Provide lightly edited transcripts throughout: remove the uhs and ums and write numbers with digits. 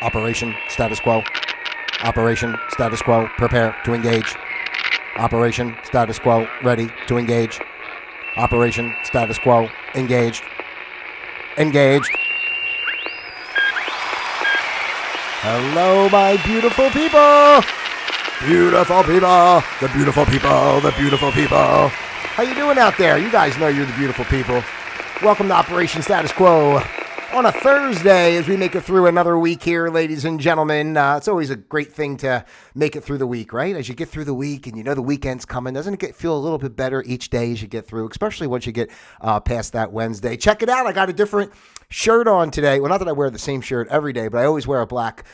Operation status quo. Operation status quo. Prepare to engage. Operation status quo. Ready to engage. Operation status quo. Engaged. Engaged. Hello, my beautiful people. Beautiful people. The beautiful people. The beautiful people. How you doing out there? You guys know you're the beautiful people. Welcome to Operation Status Quo on a Thursday as we make it through another week here, ladies and gentlemen. It's always a great thing to make it through the week, right? As you get through the week and you know the weekend's coming, doesn't it feel a little bit better each day as you get through, especially once you get past that Wednesday? Check it out. I got a different shirt on today. Well, not that I wear the same shirt every day, but I always wear a black,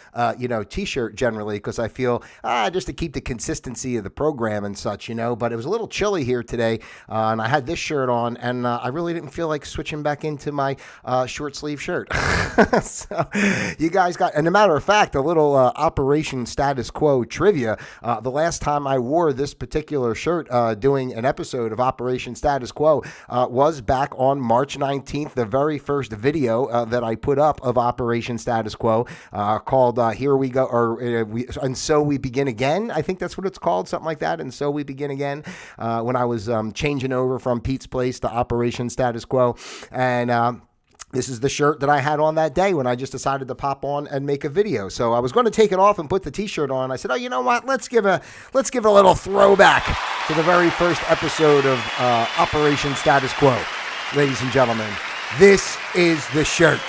t-shirt generally because I feel just to keep the consistency of the program and such, but it was a little chilly here today and I had this shirt on and I really didn't feel like switching back into my short sleeve shirt. So you guys got, and a matter of fact, a little Operation Status Quo trivia. The last time I wore this particular shirt doing an episode of Operation Status Quo was back on March 19th, the very first video that I put up of Operation Status Quo called Here We Go, or And So We Begin Again. I think that's what it's called, something like that. And So We Begin Again, when I was changing over from Pete's Place to Operation Status Quo. And this is the shirt that I had on that day when I just decided to pop on and make a video. So I was going to take it off and put the t-shirt on. I said, oh, you know what? Let's give a little throwback to the very first episode of Operation Status Quo. Ladies and gentlemen, this is the shirt.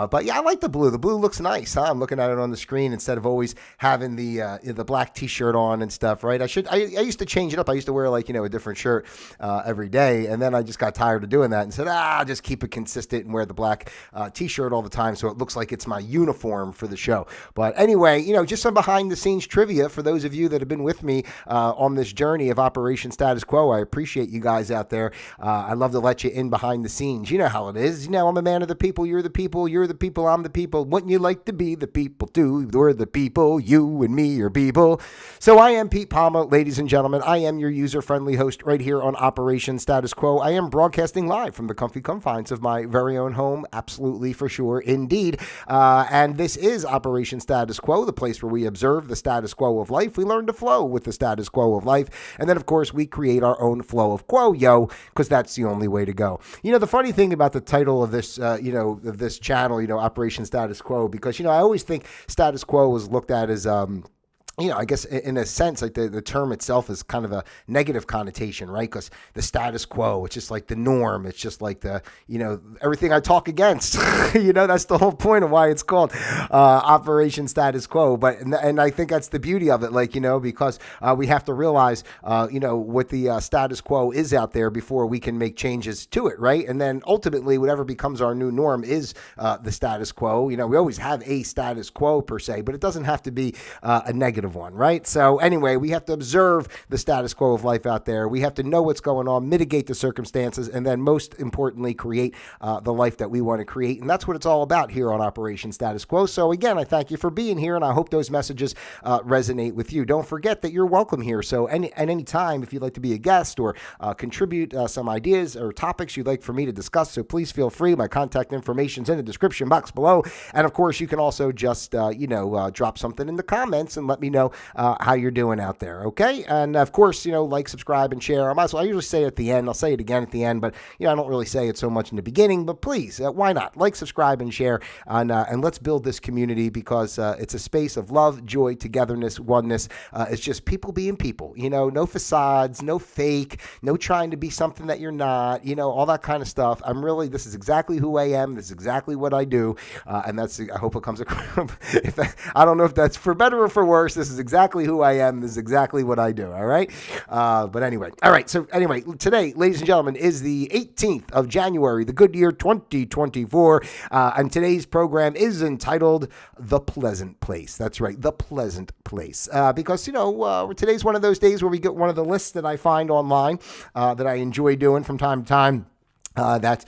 But yeah, I like the blue. The blue looks nice, huh? I'm looking at it on the screen instead of always having the black t-shirt on and stuff, right? I used to change it up. I used to wear a different shirt every day, and then I just got tired of doing that and said, I'll just keep it consistent and wear the black t-shirt all the time so it looks like it's my uniform for the show. But anyway, just some behind the scenes trivia for those of you that have been with me on this journey of Operation Status Quo. I appreciate you guys out there. I love to let you in behind the scenes. You know how it is. I'm a man of the people. You're the people. You're the people. I'm the people. Wouldn't you like to be the people too? We're the people. You and me are people. So I am Pete Palma, ladies and gentlemen. I am your user-friendly host right here on Operation Status Quo. I am broadcasting live from the comfy confines of my very own home. Absolutely, for sure, indeed. And this is Operation Status Quo, the place where we observe the status quo of life. We learn to flow with the status quo of life. And then, of course, we create our own flow of quo, because that's the only way to go. The funny thing about the title of this, of this channel, Operation Status Quo, because, I always think status quo was looked at as, I guess in a sense, like the term itself is kind of a negative connotation, right? Because the status quo, it's just like the norm. It's just like the, everything I talk against, that's the whole point of why it's called Operation Status Quo. But, and I think that's the beauty of it, because we have to realize, what the status quo is out there before we can make changes to it, right? And then ultimately, whatever becomes our new norm is the status quo. We always have a status quo per se, but it doesn't have to be a negative one, right? So anyway, we have to observe the status quo of life out there. We have to know what's going on, mitigate the circumstances, and then most importantly, create the life that we want to create. And that's what it's all about here on Operation Status Quo. So again, I thank you for being here, and I hope those messages resonate with you. Don't forget that you're welcome here. So at any time, if you'd like to be a guest or contribute some ideas or topics you'd like for me to discuss, so please feel free. My contact information's in the description box below. And of course, you can also just, drop something in the comments and let me know how you're doing out there, okay? And of course, like, subscribe, and share. I usually say it at the end. I'll say it again at the end, but I don't really say it so much in the beginning. But please, why not? Like, subscribe, and share, and let's build this community because it's a space of love, joy, togetherness, oneness. It's just people being people. No facades, no fake, no trying to be something that you're not. All that kind of stuff. This is exactly who I am. This is exactly what I do, and I hope it comes across. I don't know if that's for better or for worse. This is exactly who I am. This is exactly what I do. All right. But anyway. All right. So anyway, today, ladies and gentlemen, is the 18th of January, the good year 2024. And today's program is entitled The Pleasant Place. That's right. The Pleasant Place. Because, today's one of those days where we get one of the lists that I find online that I enjoy doing from time to time. That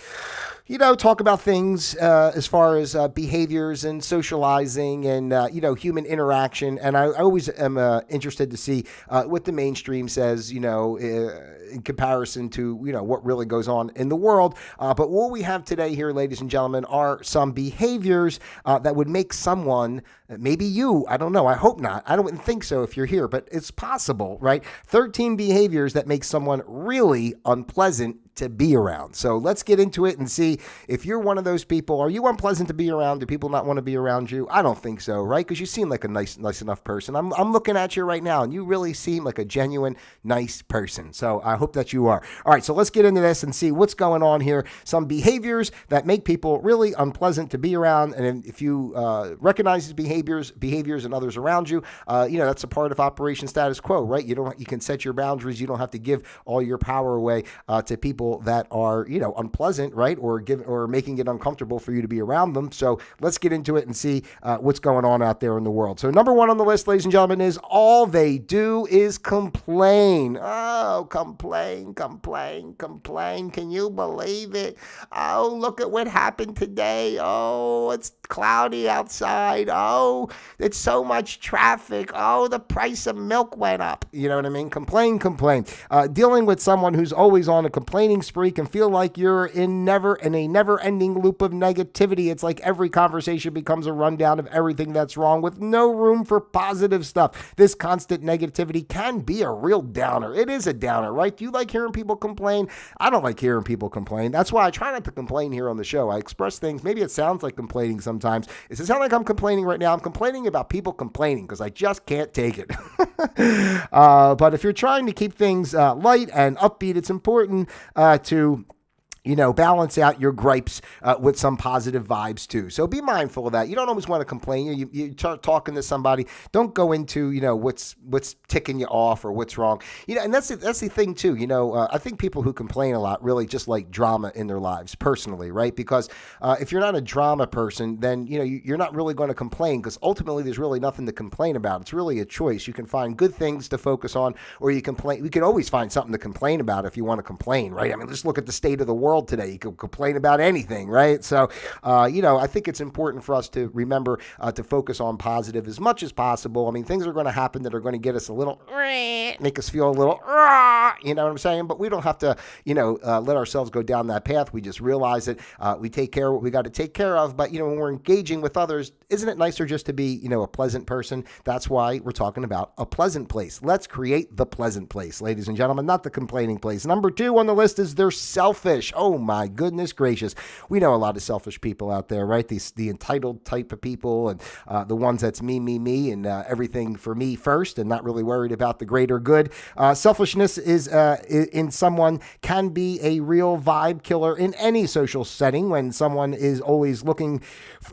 talk about things as far as behaviors and socializing and, human interaction. And I always am interested to see what the mainstream says, in comparison to, what really goes on in the world. But what we have today here, ladies and gentlemen, are some behaviors that would make someone, maybe you, I don't know, I hope not. I don't think so if you're here, but it's possible, right? 13 behaviors that make someone really unpleasant to be around. So let's get into it and see if you're one of those people. Are you unpleasant to be around? Do people not want to be around you? I don't think so, right? Because you seem like a nice enough person. I'm looking at you right now, and you really seem like a genuine, nice person. So I hope that you are. All right, so let's get into this and see what's going on here. Some behaviors that make people really unpleasant to be around, and if you recognize these behaviors and others around you, that's a part of Operation Status Quo, right? You can set your boundaries. You don't have to give all your power away to people that are, unpleasant, right? Or making it uncomfortable for you to be around them. So let's get into it and see what's going on out there in the world. So number one on the list, ladies and gentlemen, is all they do is complain. Oh, complain. Can you believe it? Oh, look at what happened today. Oh, it's cloudy outside. Oh, it's so much traffic. Oh, the price of milk went up. You know what I mean? Complain. Dealing with someone who's always on a complaining spree can feel like you're in a never-ending loop of negativity. It's like every conversation becomes a rundown of everything that's wrong with no room for positive stuff. This constant negativity can be a real downer. It is a downer, right? Do you like hearing people complain? I don't like hearing people complain. That's why I try not to complain here on the show. I express things. Maybe it sounds like complaining sometimes. Does it sound like I'm complaining right now? I'm complaining about people complaining because I just can't take it. But if you're trying to keep things light and upbeat, it's important to balance out your gripes with some positive vibes too. So be mindful of that. You don't always want to complain. You start talking to somebody. Don't go into, what's ticking you off or what's wrong. And that's the thing too. I think people who complain a lot really just like drama in their lives personally, right? Because if you're not a drama person, then, you're not really going to complain because ultimately there's really nothing to complain about. It's really a choice. You can find good things to focus on or you complain. We can always find something to complain about if you want to complain, right? I mean, just look at the state of the world today. You can complain about anything, right? So, I think it's important for us to remember to focus on positive as much as possible. I mean, things are going to happen that are going to get us a little, make us feel a little, you know what I'm saying? But we don't have to, let ourselves go down that path. We just realize that we take care of what we got to take care of. But, when we're engaging with others, isn't it nicer just to be, a pleasant person? That's why we're talking about a pleasant place. Let's create the pleasant place, ladies and gentlemen, not the complaining place. Number 2 on the list is they're selfish. Oh my goodness gracious. We know a lot of selfish people out there, right? The entitled type of people and the ones that's me, and everything for me first and not really worried about the greater good. Selfishness is in someone can be a real vibe killer in any social setting when someone is always looking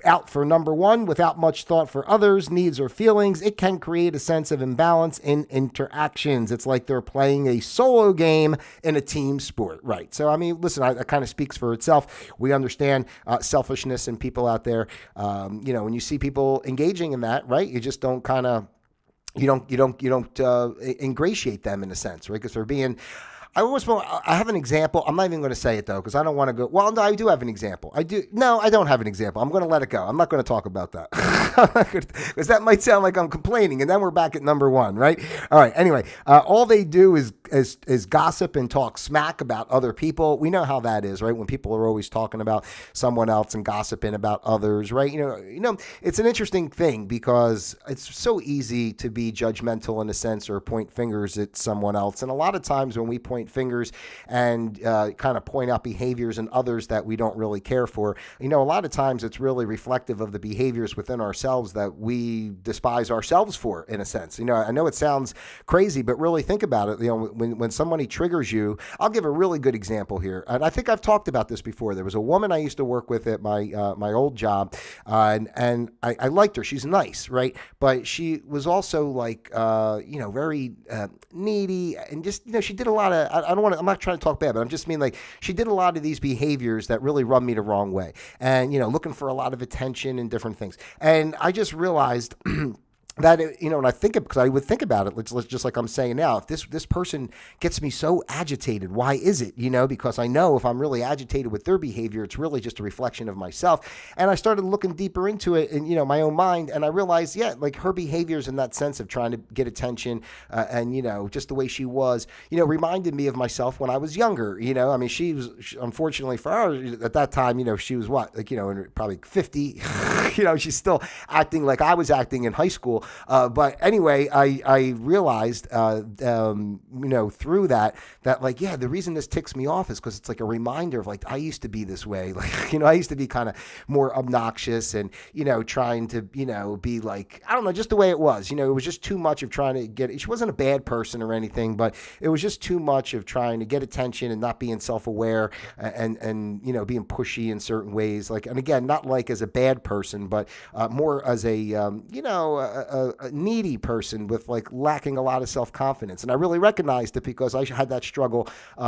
out for number one without much thought for others' needs or feelings. It can create a sense of imbalance in interactions. It's like they're playing a solo game in a team sport, right? So, I mean, listen, that kind of speaks for itself. We understand selfishness in people out there. When you see people engaging in that, right, you just don't kind of, you don't ingratiate them in a sense, right? Because they're being, I have an example. I'm not even going to say it though, because I don't want to go. Well, no, I do have an example. No, I don't have an example. I'm going to let it go. I'm not going to talk about that because that might sound like I'm complaining, and then we're back at number 1, right? All right. Anyway, all they do is gossip and talk smack about other people. We know how that is, right? When people are always talking about someone else and gossiping about others, right? It's an interesting thing because it's so easy to be judgmental in a sense or point fingers at someone else, and a lot of times when we point fingers and kind of point out behaviors in others that we don't really care for, a lot of times it's really reflective of the behaviors within ourselves that we despise ourselves for, in a sense. I know it sounds crazy, but really think about it. When somebody triggers you, I'll give a really good example here, and I think I've talked about this before. There was a woman I used to work with at my old job, and I liked her. She's nice, right? But she was also like very needy, and just she did a lot of, I'm not trying to talk bad, but I'm just mean like she did a lot of these behaviors that really rubbed me the wrong way, and looking for a lot of attention and different things. And I just realized that, when I think because I would think about it, let's just like I'm saying now, if this person gets me so agitated, why is it? Because I know if I'm really agitated with their behavior, it's really just a reflection of myself. And I started looking deeper into it in my own mind, and I realized, yeah, like her behaviors in that sense of trying to get attention, and just the way she was, reminded me of myself when I was younger. I mean, unfortunately for her at that time, she was what, like probably 50. She's still acting like I was acting in high school. But anyway, I realized, through that like, yeah, the reason this ticks me off is because it's like a reminder of like, I used to be this way. Like, I used to be kind of more obnoxious and, trying to, be like, I don't know, just the way it was. It was just too much of trying to get, she wasn't a bad person or anything, but it was just too much of trying to get attention and not being self-aware and being pushy in certain ways. Like, and again, not like as a bad person, but more as a needy person with like lacking a lot of self-confidence. And I really recognized it because I had that struggle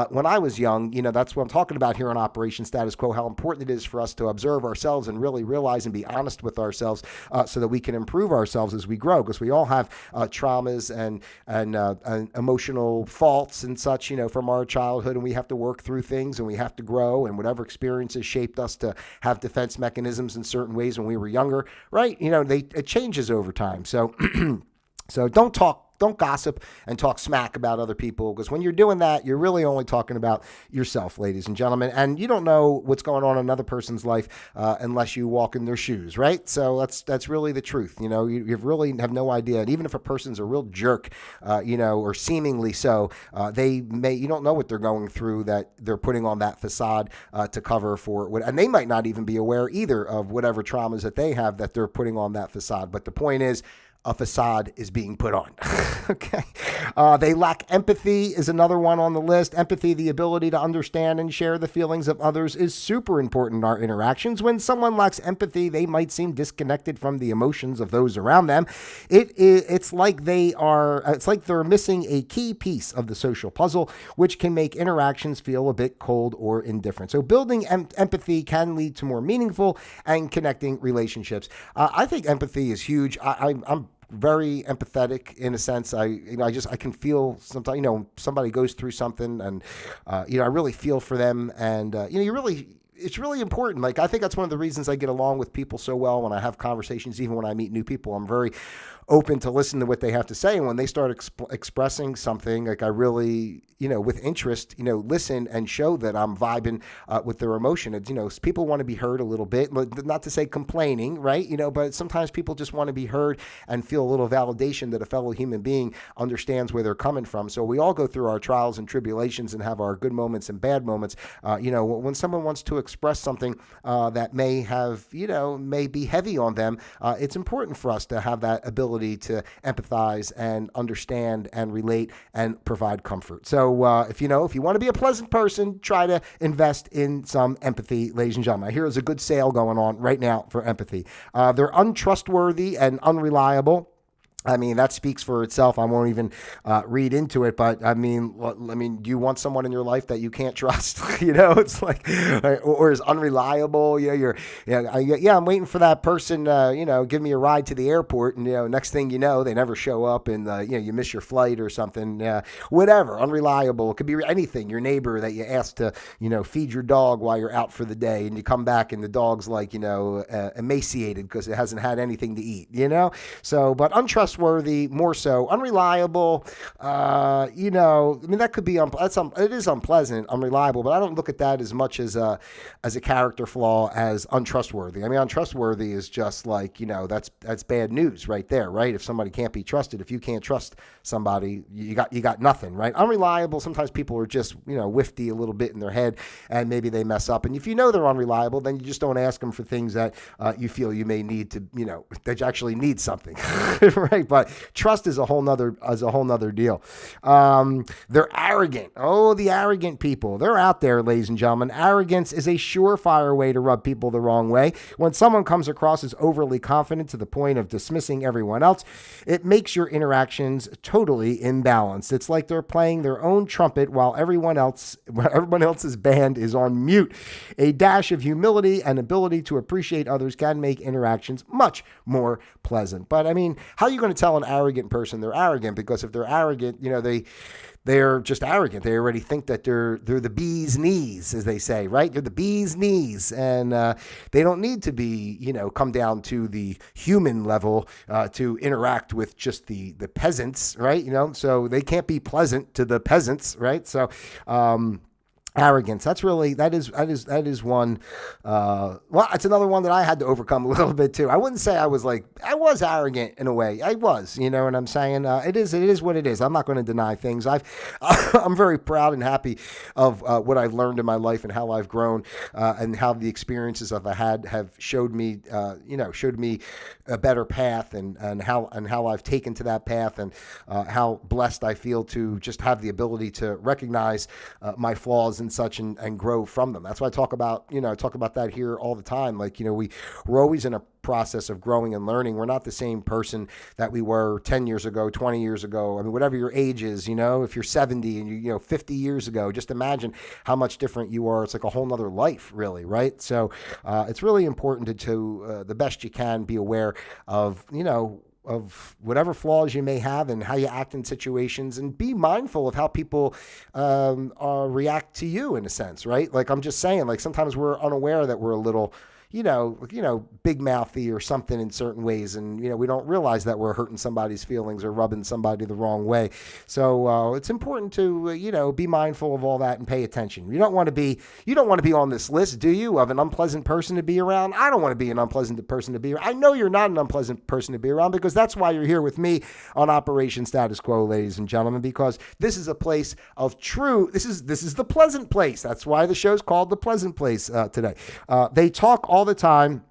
when I was young. That's what I'm talking about here on Operation Status Quo, how important it is for us to observe ourselves and really realize and be honest with ourselves so that we can improve ourselves as we grow, because we all have traumas and emotional faults and such, from our childhood, and we have to work through things and we have to grow, and whatever experiences shaped us to have defense mechanisms in certain ways when we were younger, right? It changes over time. So so don't gossip and talk smack about other people, because when you're doing that, you're really only talking about yourself, ladies and gentlemen, and you don't know what's going on in another person's life unless you walk in their shoes, right? So that's really the truth. You really have no idea. And even if a person's a real jerk, or seemingly so, you don't know what they're going through, that they're putting on that facade to cover for what, and they might not even be aware either of whatever traumas that they have that they're putting on that facade. But the point is, a facade is being put on. Okay. They lack empathy is another one on the list. Empathy, the ability to understand and share the feelings of others, is super important in our interactions. When someone lacks empathy, they might seem disconnected from the emotions of those around them. It's like they're missing a key piece of the social puzzle, which can make interactions feel a bit cold or indifferent. So building empathy can lead to more meaningful and connecting relationships. I think empathy is huge. I'm very empathetic in a sense. I can feel sometimes, somebody goes through something, and, I really feel for them. And, it's really important. Like, I think that's one of the reasons I get along with people so well when I have conversations, even when I meet new people. I'm very open to listen to what they have to say. And when they start expressing something, like, I really, with interest, listen and show that I'm vibing with their emotion. It's, people want to be heard a little bit, not to say complaining, right? But sometimes people just want to be heard and feel a little validation that a fellow human being understands where they're coming from. So we all go through our trials and tribulations and have our good moments and bad moments. When someone wants to express something that may be heavy on them, it's important for us to have that ability to empathize and understand and relate and provide comfort. So if you want to be a pleasant person, try to invest in some empathy, ladies and gentlemen. Here is a good sale going on right now for empathy. They're untrustworthy and unreliable. I mean, that speaks for itself. I won't even read into it, but I mean, do you want someone in your life that you can't trust? It's like, or is unreliable. I'm waiting for that person, give me a ride to the airport, and next thing you know, they never show up, and you miss your flight or something. Whatever, unreliable. It could be anything. Your neighbor that you asked to, feed your dog while you're out for the day, and you come back and the dog's like, emaciated because it hasn't had anything to eat. So, but untrustworthy. More so, unreliable. That could be it is unpleasant, unreliable, but I don't look at that as much as a character flaw as untrustworthy. I mean, untrustworthy is just like, that's bad news right there, right? If somebody can't be trusted, if you can't trust somebody, you got nothing, right? Unreliable, sometimes people are just, whifty a little bit in their head, and maybe they mess up. And if they're unreliable, then you just don't ask them for things that you feel you may need to, that you actually need something, right? But trust is a whole nother deal. They're arrogant. Oh, the arrogant people. They're out there, ladies and gentlemen. Arrogance is a surefire way to rub people the wrong way. When someone comes across as overly confident to the point of dismissing everyone else, it makes your interactions totally imbalanced. It's like they're playing their own trumpet while everyone else's band is on mute. A dash of humility and ability to appreciate others can make interactions much more pleasant. But I mean, how are you going going to tell an arrogant person they're arrogant, because if they're arrogant, they're just arrogant. They already think that they're the bee's knees, as they say, right? They're the bee's knees, and they don't need to be, come down to the human level to interact with just the peasants, right? So they can't be pleasant to the peasants, right? So arrogance. That is one. Well, it's another one that I had to overcome a little bit too. I wouldn't say I was arrogant in a way. I was, you know what I'm saying? It is what it is. I'm not going to deny things. I'm very proud and happy of what I've learned in my life and how I've grown, and how the experiences I've had have showed me a better path, and how I've taken to that path, and how blessed I feel to just have the ability to recognize my flaws and such, and grow from them. That's why I talk about that here all the time. We're always in a process of growing and learning. We're not the same person that we were 10 years ago, 20 years ago. I mean, whatever your age is, if you're 70 and 50 years ago, just imagine how much different you are. It's like a whole nother life, really, right? So it's really important to the best you can, be aware of, of whatever flaws you may have and how you act in situations, and be mindful of how people react to you, in a sense, right? Like, I'm just saying, sometimes we're unaware that we're a little, big mouthy or something in certain ways. And, we don't realize that we're hurting somebody's feelings or rubbing somebody the wrong way. So it's important to, be mindful of all that and pay attention. You don't want to be on this list, do you, of an unpleasant person to be around? I don't want to be an unpleasant person to be around. I know you're not an unpleasant person to be around, because that's why you're here with me on Operation Status Quo, ladies and gentlemen, because this is a place of this is the pleasant place. That's why the show's called The Pleasant Place today. They talk all the time,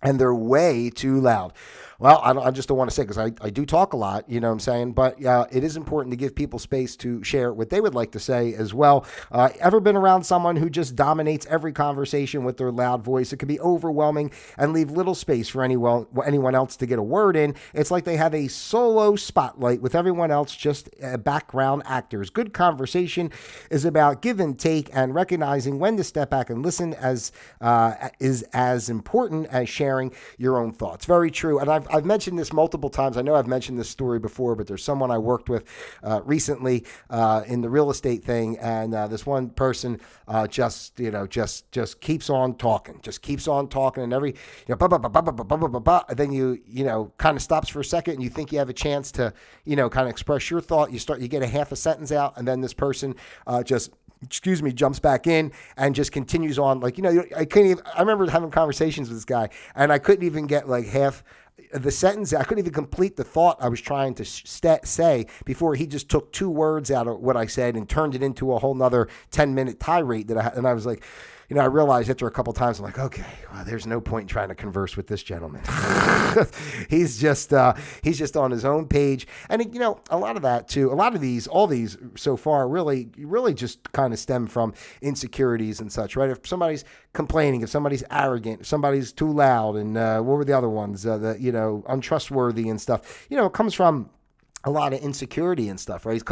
and they're way too loud. Well, I just don't want to say, because I do talk a lot, you know what I'm saying? But it is important to give people space to share what they would like to say as well. Ever been around someone who just dominates every conversation with their loud voice? It can be overwhelming and leave little space for anyone else to get a word in. It's like they have a solo spotlight with everyone else just background actors. Good conversation is about give and take, and recognizing when to step back and listen is as important as sharing your own thoughts. Very true. And I've mentioned this multiple times. I know I've mentioned this story before, but there's someone I worked with recently in the real estate thing, and this one person just keeps on talking, and every and then you kind of stops for a second, and you think you have a chance to kind of express your thought. You get a half a sentence out, and then this person jumps back in and just continues on. I remember having conversations with this guy, and I couldn't even get half the sentence. I couldn't even complete the thought I was trying to say before he just took two words out of what I said and turned it into a whole nother 10-minute tirade that I had. And I was like, I realized after a couple of times, I'm like, okay, well, there's no point in trying to converse with this gentleman. He's just on his own page. And, a lot of that too, all these so far really just kind of stem from insecurities and such, right? If somebody's complaining, if somebody's arrogant, if somebody's too loud, and what were the other ones, untrustworthy and stuff, it comes from a lot of insecurity and stuff, right?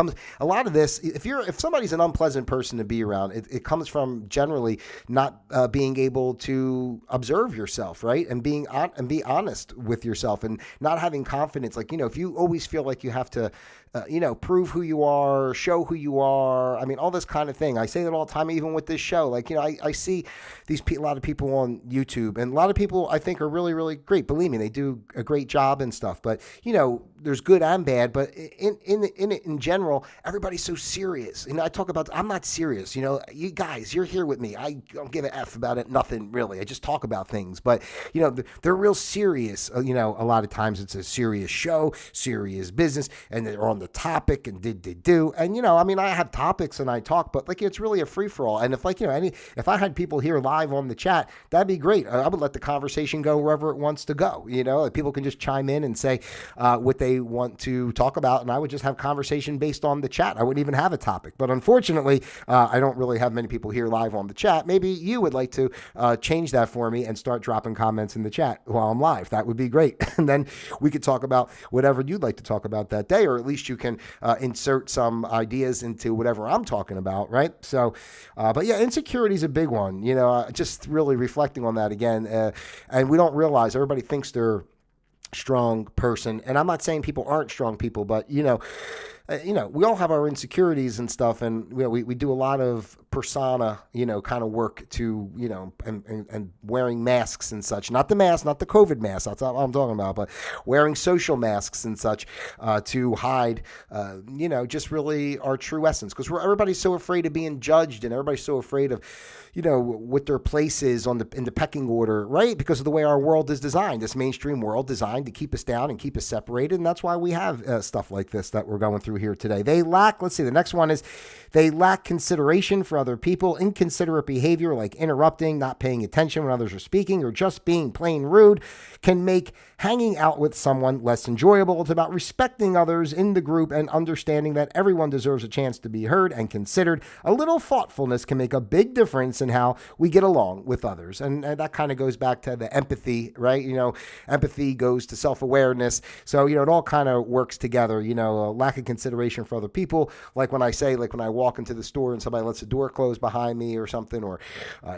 A lot of this, if somebody's an unpleasant person to be around, it comes from generally not being able to observe yourself, right? And be honest with yourself, and not having confidence. If you always feel like you have to, prove who you are, show who you are. I mean, all this kind of thing. I say that all the time, even with this show. I see a lot of people on YouTube, and a lot of people I think are really, really great. Believe me, they do a great job and stuff. But there's good and bad. But in general, everybody's so serious. I talk about, I'm not serious. You guys, you're here with me. I don't give a F about it. Nothing really. I just talk about things. But they're real serious. A lot of times it's a serious show, serious business, and they're on the topic and do. And, I have topics and I talk, but it's really a free for all. And if if I had people here live on the chat, that'd be great. I would let the conversation go wherever it wants to go. People can just chime in and say what they want to talk about. And I would just have conversation based on the chat. I wouldn't even have a topic, but unfortunately, I don't really have many people here live on the chat. Maybe you would like to change that for me and start dropping comments in the chat while I'm live. That would be great. And then we could talk about whatever you'd like to talk about that day, or at least you can insert some ideas into whatever I'm talking about, right? So, but yeah, insecurity is a big one, just really reflecting on that again. And we don't realize, everybody thinks they're strong person. And I'm not saying people aren't strong people, but we all have our insecurities and stuff, and we do a lot of persona, kind of work to, and wearing masks and such. Not the mask, not the COVID mask. That's not what I'm talking about, but wearing social masks and such to hide, just really our true essence. Because everybody's so afraid of being judged, and everybody's so afraid of, what their place is in the pecking order, right? Because of the way our world is designed, this mainstream world designed to keep us down and keep us separated, and that's why we have stuff like this that we're going through here today. Let's see, the next one is they lack consideration for other people. Inconsiderate behavior like interrupting, not paying attention when others are speaking, or just being plain rude can make hanging out with someone less enjoyable. It's about respecting others in the group and understanding that everyone deserves a chance to be heard and considered. A little thoughtfulness can make a big difference in how we get along with others. And that kind of goes back to the empathy, right? Empathy goes to self-awareness. So, it all kind of works together, a lack of consideration for other people. Like when I walk into the store and somebody lets the door close behind me or something, or,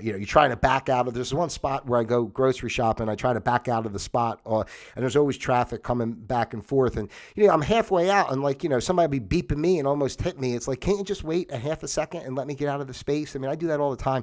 you're trying to back out of, there's one spot where I go grocery shopping, I try to back out of the spot, and there's always traffic coming back and forth. And, I'm halfway out and somebody will be beeping me and almost hit me. It's like, can't you just wait a half a second and let me get out of the space? I mean, I do that all the time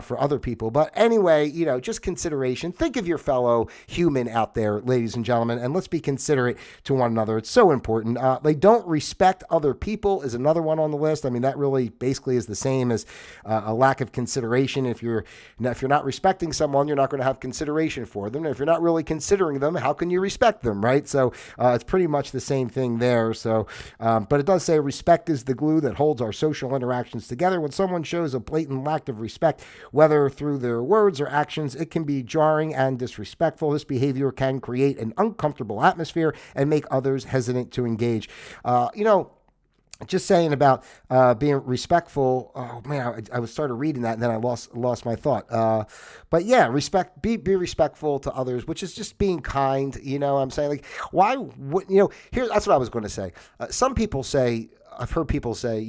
for other people. But anyway, just consideration. Think of your fellow human out there, ladies and gentlemen, and let's be considerate to one another. It's so important. They don't respect other people is another one on the list. I mean, that really basically is the same as a lack of consideration. If you're not respecting someone, you're not going to have consideration for them. And if you're not really considering them, how can you respect them, right? So it's pretty much the same thing there. So, but it does say respect is the glue that holds our social interactions together. When someone shows a blatant lack of respect, whether through their words or actions, it can be jarring and disrespectful. This behavior can create an uncomfortable atmosphere and make others hesitant to engage. Just saying about being respectful. Oh man, I started reading that and then I lost my thought. But yeah, be respectful to others, which is just being kind. I'm saying, like, why would here? That's what I was going to say. Some people say. I've heard people say,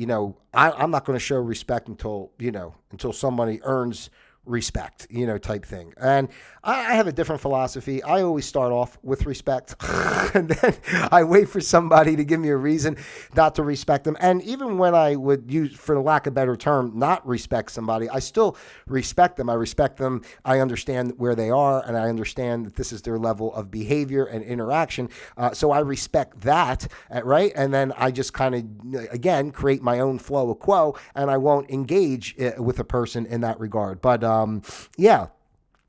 I'm not going to show respect until somebody earns respect, type thing. And I have a different philosophy. I always start off with respect and then I wait for somebody to give me a reason not to respect them. And even when I would use, for the lack of a better term, not respect somebody, I still respect them. I respect them. I understand where they are and I understand that this is their level of behavior and interaction. So I respect that, right? And then I just kind of, again, create my own flow of quo and I won't engage with a person in that regard. But yeah.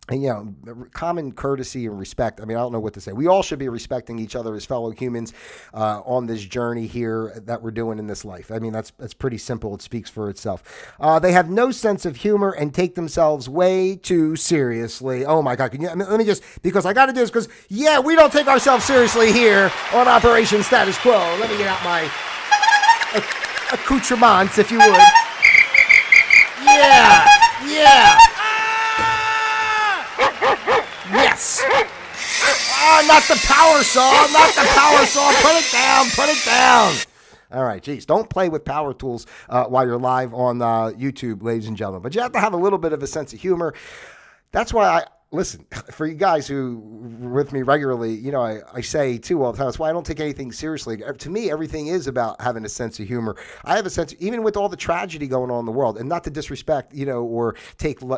And, common courtesy and respect. I mean, I don't know what to say. We all should be respecting each other as fellow humans on this journey here that we're doing in this life. I mean, that's pretty simple. It speaks for itself. They have no sense of humor and take themselves way too seriously. Oh, my God. Let me just, because I got to do this because, we don't take ourselves seriously here on Operation Status Quo. Let me get out my accoutrements, if you would. Yeah. Yes. Not the power saw. Put it down. All right, geez, don't play with power tools while you're live on YouTube, ladies and gentlemen. But you have to have a little bit of a sense of humor. That's why listen, for you guys who were with me regularly, I say too all the time, that's why I don't take anything seriously. To me, everything is about having a sense of humor. I have a sense, even with all the tragedy going on in the world, and not to disrespect, or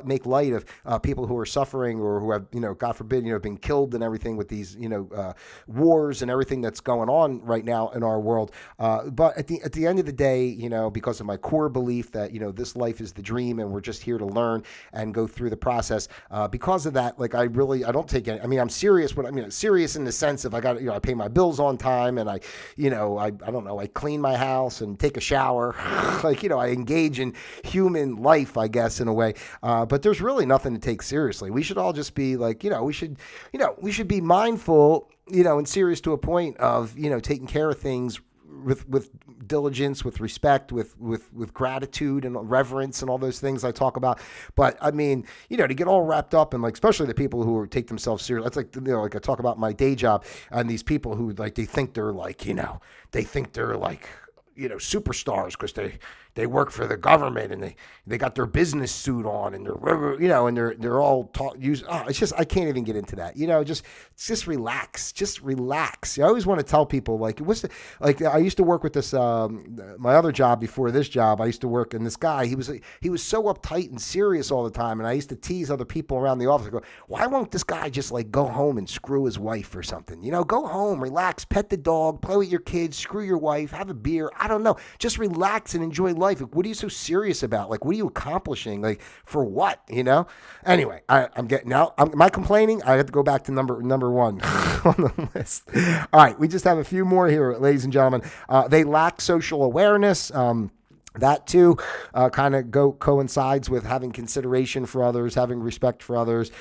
make light of people who are suffering or who have, God forbid, been killed and everything with these, wars and everything that's going on right now in our world. But at the end of the day, because of my core belief that, this life is the dream and we're just here to learn and go through the process, because of that, like I don't take any. I mean, I'm serious. Serious in the sense of I pay my bills on time, and I don't know. I clean my house and take a shower. I engage in human life, I guess, in a way. But there's really nothing to take seriously. We should all just be like, we should be mindful, and serious to a point of, taking care of things with diligence, with respect, with gratitude and reverence and all those things I talk about. But I mean, to get all wrapped up in especially the people who take themselves serious. That's like I talk about my day job and these people who they think they're superstars because they work for the government and they got their business suit on and they're all it's just, I can't even get into that. Just relax. I always want to tell people, like, I used to work with this, my other job before this job, I used to work, and this guy, he was so uptight and serious all the time. And I used to tease other people around the office. I go, why won't this guy just like go home and screw his wife or something? Go home, relax, pet the dog, play with your kids, screw your wife, have a beer. I don't know. Just relax and enjoy life. Like, what are you so serious about? Like, what are you accomplishing? Like, for what? Anyway, I'm getting out. Am I complaining? I have to go back to number one on the list. All right, we just have a few more here, ladies and gentlemen. They lack social awareness. That too kind of coincides with having consideration for others, having respect for others.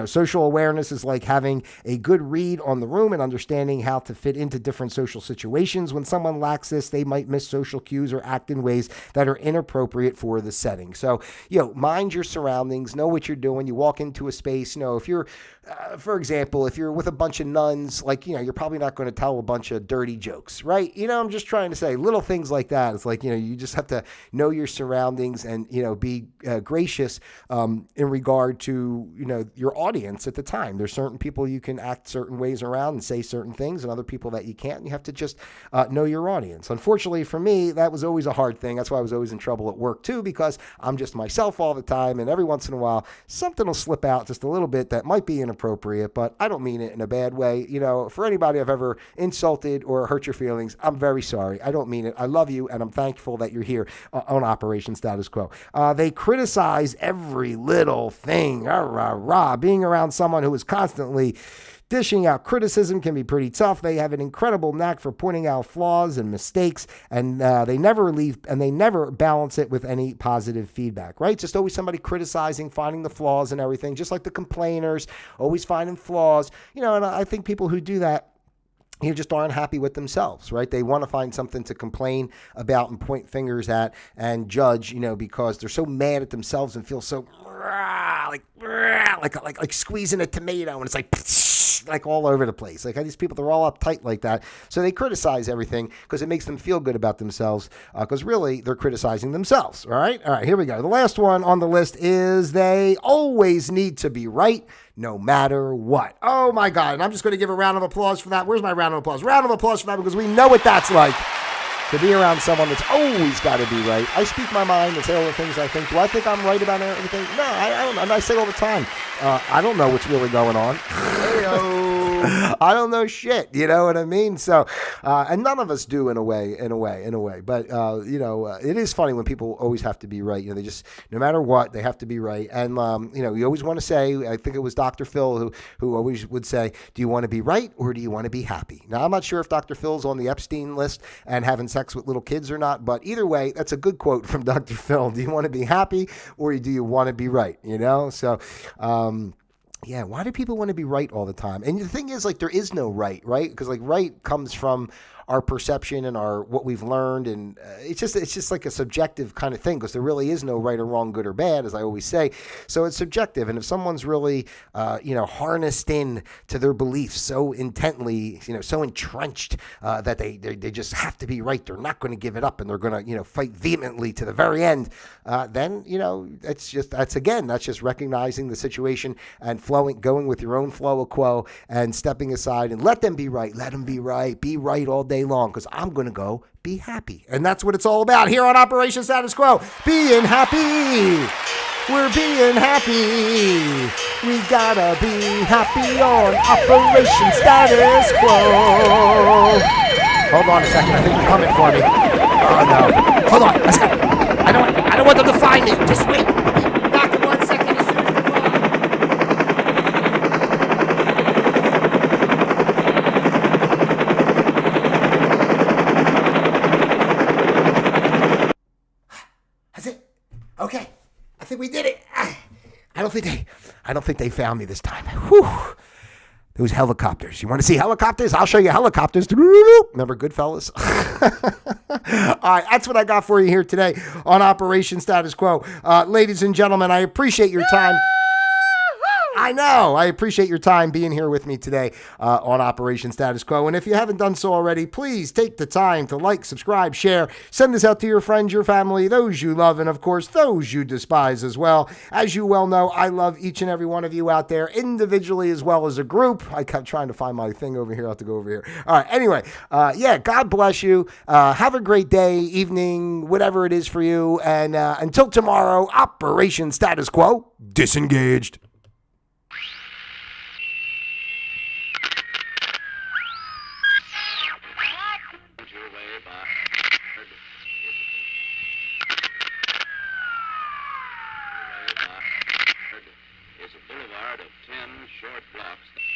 Social awareness is like having a good read on the room and understanding how to fit into different social situations. When someone lacks this, they might miss social cues or act in ways that are inappropriate for the setting. So, mind your surroundings, know what you're doing. You walk into a space, if you're, for example, if you're with a bunch of nuns, like, you're probably not going to tell a bunch of dirty jokes, right? I'm just trying to say little things like that. It's like, you just have to know your surroundings and, be gracious in regard to, your audience at the time. There's certain people you can act certain ways around and say certain things, and other people that you can't. And you have to just know your audience. Unfortunately for me, that was always a hard thing. That's why I was always in trouble at work too, because I'm just myself all the time. And every once in a while, something will slip out just a little bit that might be inappropriate, but I don't mean it in a bad way. For anybody I've ever insulted or hurt your feelings, I'm very sorry. I don't mean it. I love you, and I'm thankful that you're here on Operation Status Quo. They criticize every little thing. Being around someone who is constantly dishing out criticism can be pretty tough. They have an incredible knack for pointing out flaws and mistakes, and they never balance it with any positive feedback, right? Just always somebody criticizing, finding the flaws and everything, just like the complainers, always finding flaws. And I think people who do that, just aren't happy with themselves, right? They want to find something to complain about and point fingers at and judge, because they're so mad at themselves and feel so like squeezing a tomato, and it's like all over the place. Like, these people, they're all uptight like that. So they criticize everything because it makes them feel good about themselves, because really they're criticizing themselves. All right, here we go. The last one on the list is they always need to be right, no matter what. Oh my God. And I'm just going to give a round of applause for that. Where's my round of applause? Round of applause for that, because we know what that's like. To be around someone that's always got to be right. I speak my mind and say all the things I think. Do I think I'm right about everything? No, I don't. And I say all the time, I don't know what's really going on. I don't know shit. You know what I mean? So, and none of us do in a way. But, it is funny when people always have to be right. They just, no matter what, they have to be right. And, you always want to say, I think it was Dr. Phil who always would say, do you want to be right or do you want to be happy? Now, I'm not sure if Dr. Phil's on the Epstein list and having sex with little kids or not, but either way, that's a good quote from Dr. Phil. Do you want to be happy or do you want to be right? So, yeah, why do people want to be right all the time? And the thing is, like, there is no right? Because, like, right comes from our perception and what we've learned, and it's just like a subjective kind of thing, because there really is no right or wrong, good or bad, as I always say. So it's subjective, and if someone's really, harnessed in to their beliefs so intently, so entrenched that they just have to be right, they're not going to give it up, and they're going to, fight vehemently to the very end, then, that's just recognizing the situation and going with your own flow of quo and stepping aside and let them be right all day long, because I'm going to go be happy. And that's what it's all about here on Operation Status Quo. Being happy. We're being happy. We gotta be happy on Operation Status Quo. Hold on a second. I think you're coming for me. Oh, no. Hold on. Let's go. I don't want them to find me. Just wait. Back in 1 second as soon as the That's it. Okay. I think we did it. I don't think they found me this time. Whew. Those helicopters. You want to see helicopters? I'll show you helicopters. Remember Goodfellas? All right, that's what I got for you here today on Operation Status Quo. Ladies and gentlemen, I appreciate your time. I know. I appreciate your time being here with me today on Operation Status Quo. And if you haven't done so already, please take the time to like, subscribe, share, send this out to your friends, your family, those you love, and of course, those you despise as well. As you well know, I love each and every one of you out there, individually as well as a group. I kept trying to find my thing over here. I'll have to go over here. All right. Anyway, God bless you. Have a great day, evening, whatever it is for you. And until tomorrow, Operation Status Quo, disengaged. Is a boulevard of 10 short blocks.